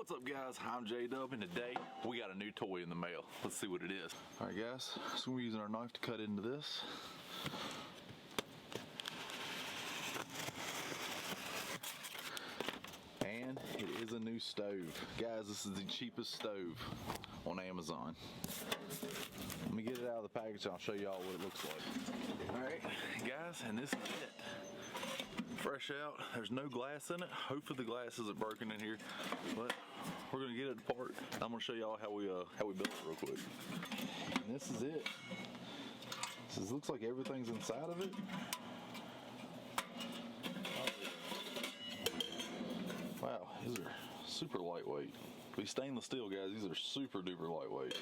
What's up guys, I'm J-dubb and today we got a new toy in the mail. Let's see what it is. Alright guys, so we're using our knife to cut into this. And it is a new stove. Guys, this is the cheapest stove on Amazon. Let me get it out of the package and I'll show y'all what it looks like. Alright guys, and this is it. Fresh out, there's no glass in it. Hopefully the glass isn't broken in here, but we're gonna get it apart. I'm gonna show y'all how we built it real quick. And this is it. This looks like everything's inside of it. Wow, these are super lightweight. These stainless steel, guys, these are super duper lightweight.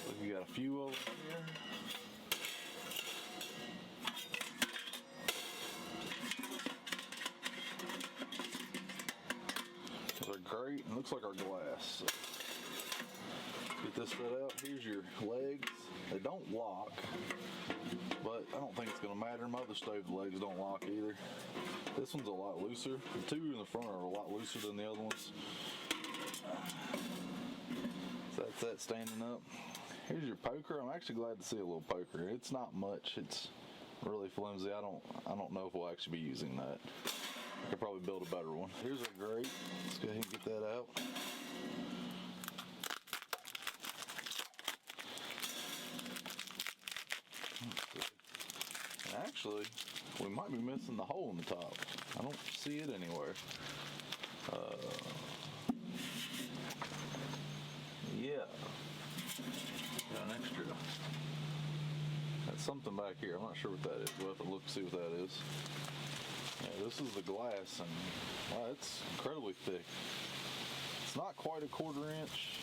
So you got a few over here. They're great, and looks like our glass. So get this set out. Here's your legs. They don't lock, but I don't think it's gonna matter. My other stove, the legs don't lock either. This one's a lot looser. The two in the front are a lot looser than the other ones. So that's that standing up. Here's your poker. I'm actually glad to see a little poker. It's not much. It's really flimsy. I don't know if we'll actually be using that. I could probably build a better one. Here's our grate. Let's go ahead and get that out. And actually, we might be missing the hole in the top. I don't see it anywhere. Yeah. Got an extra. That's something back here. I'm not sure what that is. We'll have to look and see what that is. Yeah, this is the glass, and wow, it's incredibly thick. It's not quite a 1/4 inch.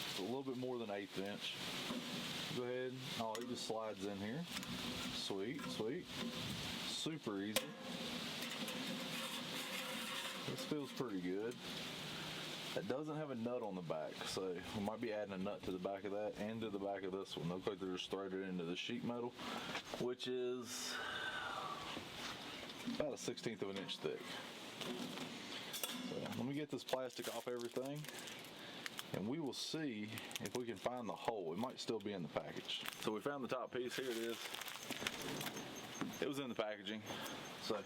It's a little bit more than 1/8 inch. Go ahead. Oh, it just slides in here. Sweet, sweet. Super easy. This feels pretty good. It doesn't have a nut on the back, so we might be adding a nut to the back of that and to the back of this one. Looks like they're just threaded into the sheet metal, which is about 1/16 of an inch thick. So let me get this plastic off everything, and we will see if we can find the hole. It might still be in the package. So we found the top piece. Here it is. It was in the packaging. So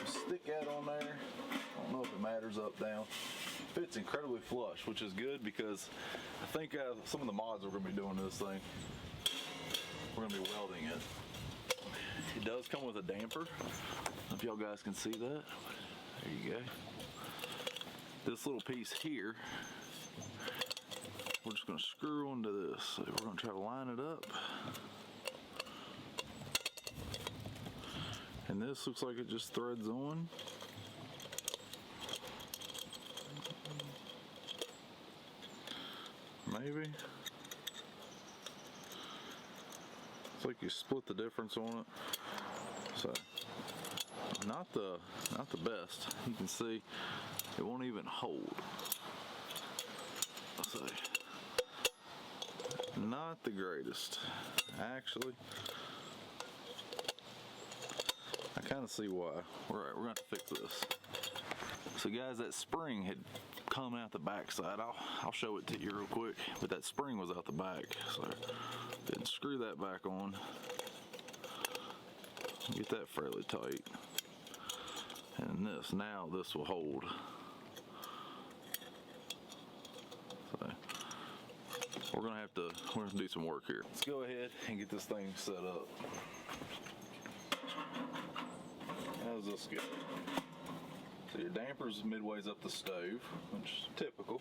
stick that on there. I don't know if it matters up, down. Fits incredibly flush, which is good because I think some of the mods we're going to be doing to this thing, we're going to be welding it. It does come with a damper. I don't know if y'all guys can see that. There you go. This little piece here, we're just going to screw onto this. So we're going to try to line it up. And this looks like it just threads on. Maybe. It's like you split the difference on it. So not the best. You can see it won't even hold. So not the greatest. Actually, I kind of see why. We're gonna have to fix this. So guys, that spring had come out the back side. I'll show it to you real quick, but that spring was out the back, so then screw that back on. Get that fairly tight, and this will hold. So we're gonna do some work here. Let's go ahead and get this thing set up. How's this go? So your damper's midways up the stove, which is typical.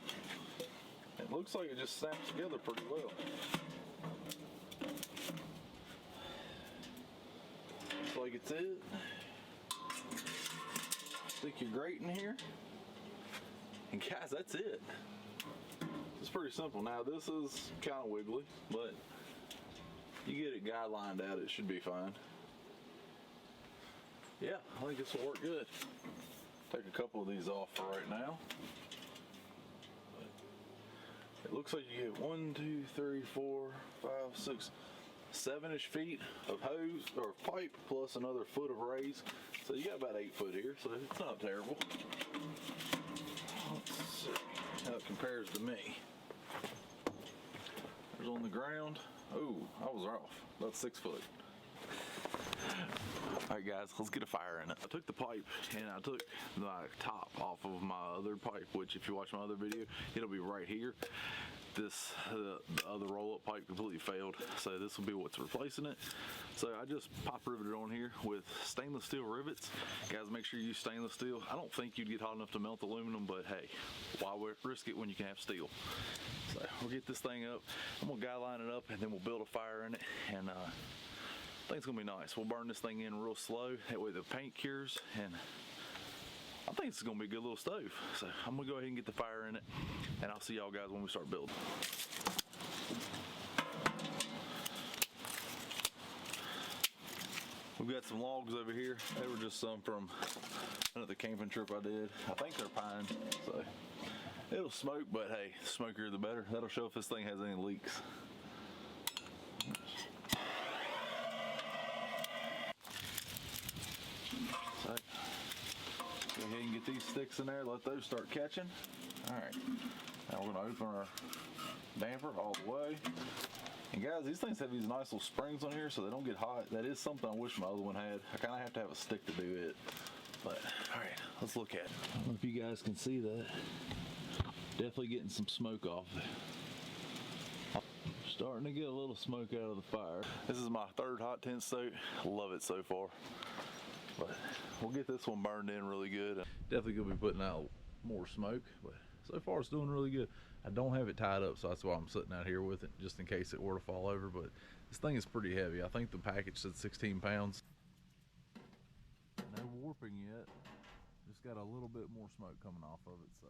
It looks like it just snaps together pretty well. Looks like it's it. Stick your grate in here. And guys, that's it. It's pretty simple. Now this is kind of wiggly, but you get it guidelined out, it should be fine. Yeah, I think this will work good. Take a couple of these off for right now. It looks like you get 1, 2, 3, 4, 5, 6, 7-ish feet of hose or pipe plus another foot of raise. So you got about 8 foot here, so it's not terrible. Let's see how it compares to me. There's on the ground. Oh, I was off. About 6 foot. Alright guys, let's get a fire in it. I took the pipe and I took the top off of my other pipe, which if you watch my other video, it'll be right here. The other roll-up pipe completely failed, so this will be what's replacing it. So I just pop riveted on here with stainless steel rivets. Guys, make sure you use stainless steel. I don't think you'd get hot enough to melt aluminum, but hey, why risk it when you can have steel? So we'll get this thing up. I'm gonna guy line it up and then we'll build a fire in it, and I think it's gonna be nice. We'll burn this thing in real slow, that way the paint cures, and I think it's gonna be a good little stove. So I'm gonna go ahead and get the fire in it, and I'll see y'all guys when we start building. We've got some logs over here. They were just some from another camping trip I did. I think they're pine, so it'll smoke, but hey, the smokier the better. That'll show if this thing has any leaks. So, go ahead and get these sticks in there, let those start catching. All right, now we're gonna open our damper all the way. And guys, these things have these nice little springs on here so they don't get hot. That is something I wish my other one had. I kind of have to have a stick to do it. But, all right, let's look at it. I don't know if you guys can see that. Definitely getting some smoke off it. Starting to get a little smoke out of the fire. This is my third hot tent stove. Love it so far. But we'll get this one burned in really good. Definitely gonna be putting out more smoke, but so far it's doing really good. I don't have it tied up, so that's why I'm sitting out here with it, just in case it were to fall over, but this thing is pretty heavy. I think the package said 16 pounds. No warping yet. Just got a little bit more smoke coming off of it, so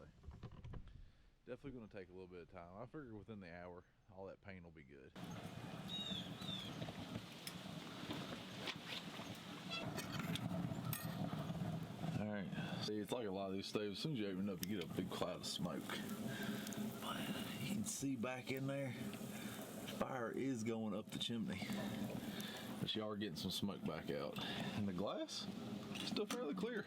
definitely gonna take a little bit of time. I figure within the hour, all that paint will be good. All right, see, it's like a lot of these stoves. As soon as you open it up, you get a big cloud of smoke. But you can see back in there, fire is going up the chimney. But you are getting some smoke back out. And the glass, still fairly clear.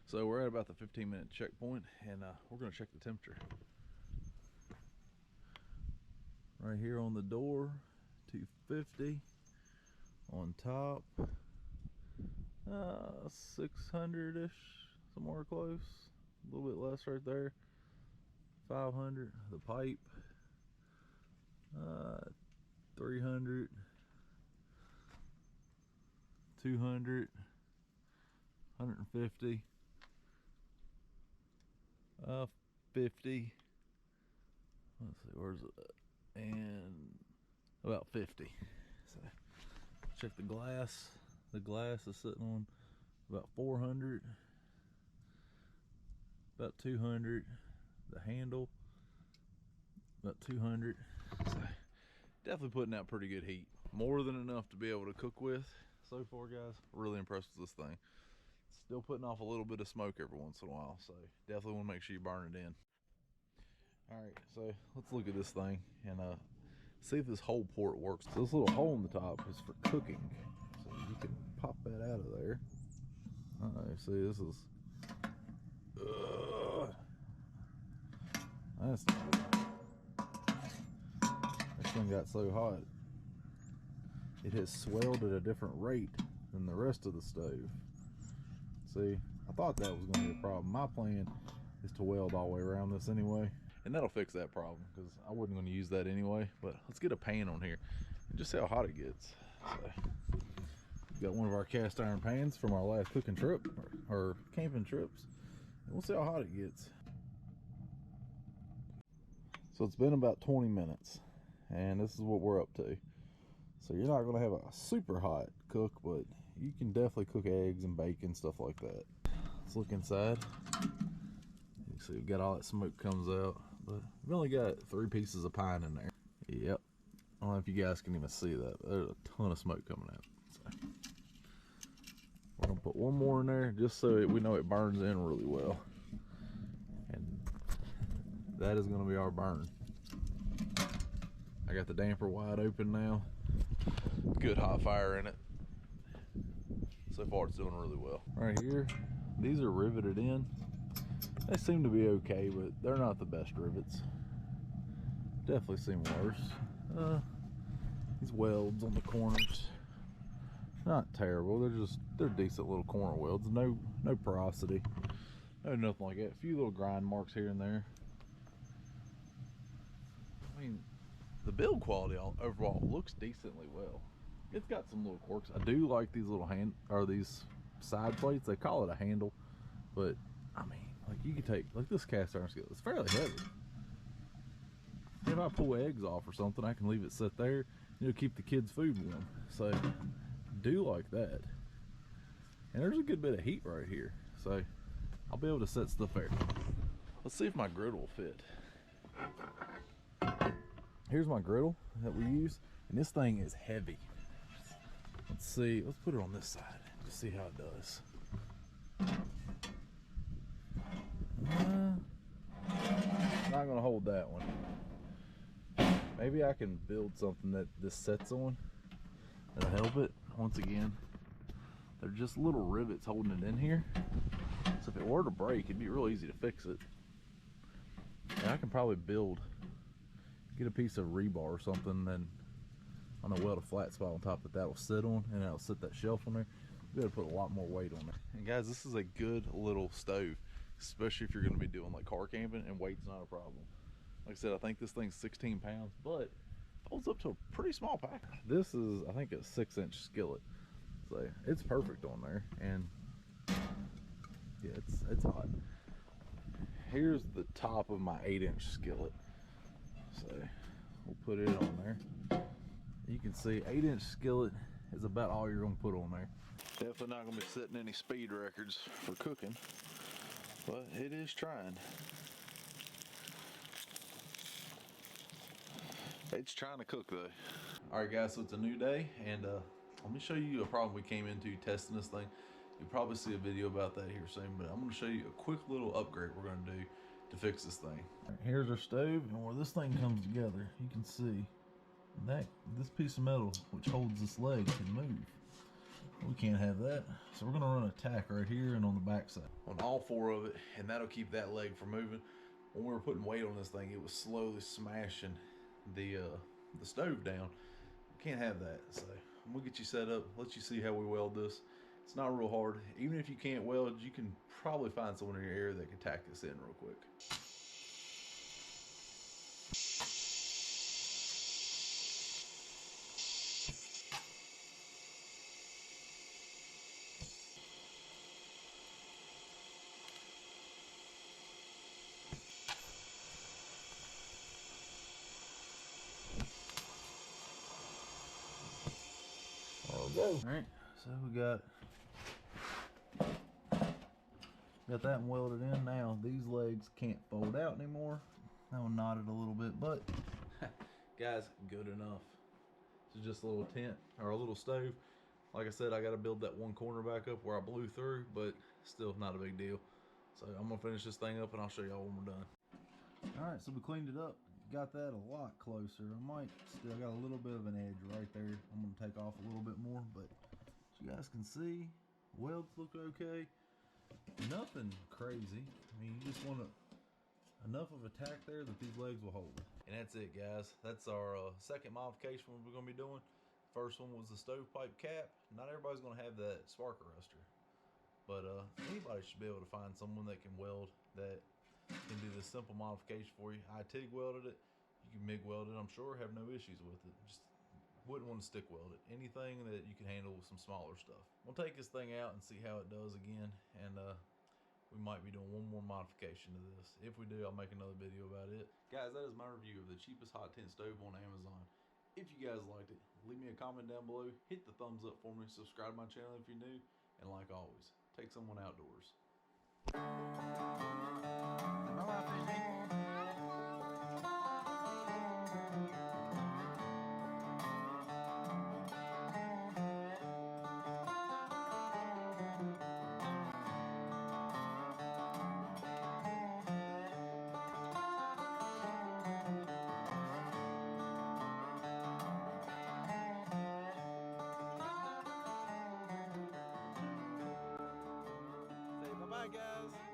So we're at about the 15-minute checkpoint, and we're gonna check the temperature. Right here on the door, 250. On top, 600-ish, somewhere close. A little bit less right there. 500. The pipe, 300, 200, 150, 50. Let's see, where's it at? And about 50. So check the glass. The glass is sitting on about 400, about 200. The handle, about 200. So definitely putting out pretty good heat. More than enough to be able to cook with. So far, guys, really impressed with this thing. Still putting off a little bit of smoke every once in a while, so definitely want to make sure you burn it in. All right, so let's look at this thing and see if this whole port works. So this little hole in the top is for cooking, so you can pop that out of there. See, this is that's not good. This thing got so hot, it has swelled at a different rate than the rest of the stove. See, I thought that was going to be a problem. My plan is to weld all the way around this anyway, and that'll fix that problem because I wasn't going to use that anyway. But let's get a pan on here and just see how hot it gets. So, we've got one of our cast iron pans from our last cooking trip or camping trips, and we'll see how hot it gets. So it's been about 20 minutes, and this is what we're up to. So you're not going to have a super hot cook, but you can definitely cook eggs and bacon, stuff like that. Let's look inside. You see we've got all that smoke comes out, but we've only got 3 pieces of pine in there. Yep. I don't know if you guys can even see that, but there's a ton of smoke coming out. So we're going to put one more in there just so we know it burns in really well. And that is going to be our burn. I got the damper wide open now. Good hot fire in it. So far it's doing really well. right here. These are riveted in. They seem to be okay, but they're not the best rivets. Definitely seem worse. These welds on the corners, not terrible. They're decent little corner welds. No porosity, no nothing like that. A few little grind marks here and there. I mean, the build quality overall looks decently well. It's got some little quirks. I do like these little these side plates. They call it a handle, but I mean, like, you can take, like, this cast iron skillet. It's fairly heavy. If I pull eggs off or something, I can leave it sit there. It'll keep the kids' food warm. So, do like that. And there's a good bit of heat right here. So, I'll be able to set stuff there. Let's see if my griddle will fit. Here's my griddle that we use. And this thing is heavy. Let's see. Let's put it on this side. Just see how it does. Not gonna hold that one. Maybe I can build something that this sets on that'll help it. Once again, they're just little rivets holding it in here. So if it were to break, it'd be real easy to fix it. And I can probably get a piece of rebar or something, then I don't know, weld a flat spot on top that'll sit on, and that'll sit that shelf on there. You gotta put a lot more weight on there. And guys, this is a good little stove, especially if you're gonna be doing like car camping, and weight's not a problem. Like I said, I think this thing's 16 pounds, but holds up to a pretty small pack. This is, I think, a 6-inch skillet. So it's perfect on there, and yeah, it's hot. Here's the top of my 8-inch skillet. So we'll put it on there. You can see 8-inch skillet is about all you're gonna put on there. Definitely not gonna be setting any speed records for cooking, but it is trying. It's trying to cook though. All right, guys, so it's a new day, and let me show you a problem we came into testing this thing. You'll probably see a video about that here soon, but I'm gonna show you a quick little upgrade we're gonna do to fix this thing. Right, here's our stove, and where this thing comes together, you can see that this piece of metal, which holds this leg, can move. We can't have that, so we're gonna run a tack right here and on the back side on all 4 of it, and that'll keep that leg from moving. When we were putting weight on this thing, it was slowly smashing the stove down. Can't have that, so I'm gonna get you set up, let you see how we weld this. It's not real hard. Even if you can't weld, you can probably find someone in your area that can tack this in real quick. There we go. All right, so we got that one welded in. Now these legs can't fold out anymore. That one knotted a little bit, but guys, good enough. It's just a little tent or a little stove. Like I said, I got to build that one corner back up where I blew through, but still not a big deal. So I'm gonna finish this thing up and I'll show y'all when we're done. All right, so we cleaned it up. Got that a lot closer. I might still got a little bit of an edge right there. I'm gonna take off a little bit more, but as you guys can see, welds look okay. Nothing crazy. I mean, you just want enough of a tack there that these legs will hold. And that's it, guys. That's our second modification we're gonna be doing. First one was the stovepipe cap. Not everybody's gonna have that spark arrestor, but anybody should be able to find someone that can weld that can do this simple modification for you. I TIG welded it. You can MIG weld it, I'm sure. Have no issues with it. Just wouldn't want to stick weld it. Anything that you can handle with some smaller stuff. We'll take this thing out and see how it does again, and we might be doing one more modification to this. If we do, I'll make another video about it. Guys, that is my review of the cheapest hot tent stove on Amazon. If you guys liked it, leave me a comment down below. Hit the thumbs up for me. Subscribe to my channel if you're new. And like always, take someone outdoors. Bye, guys.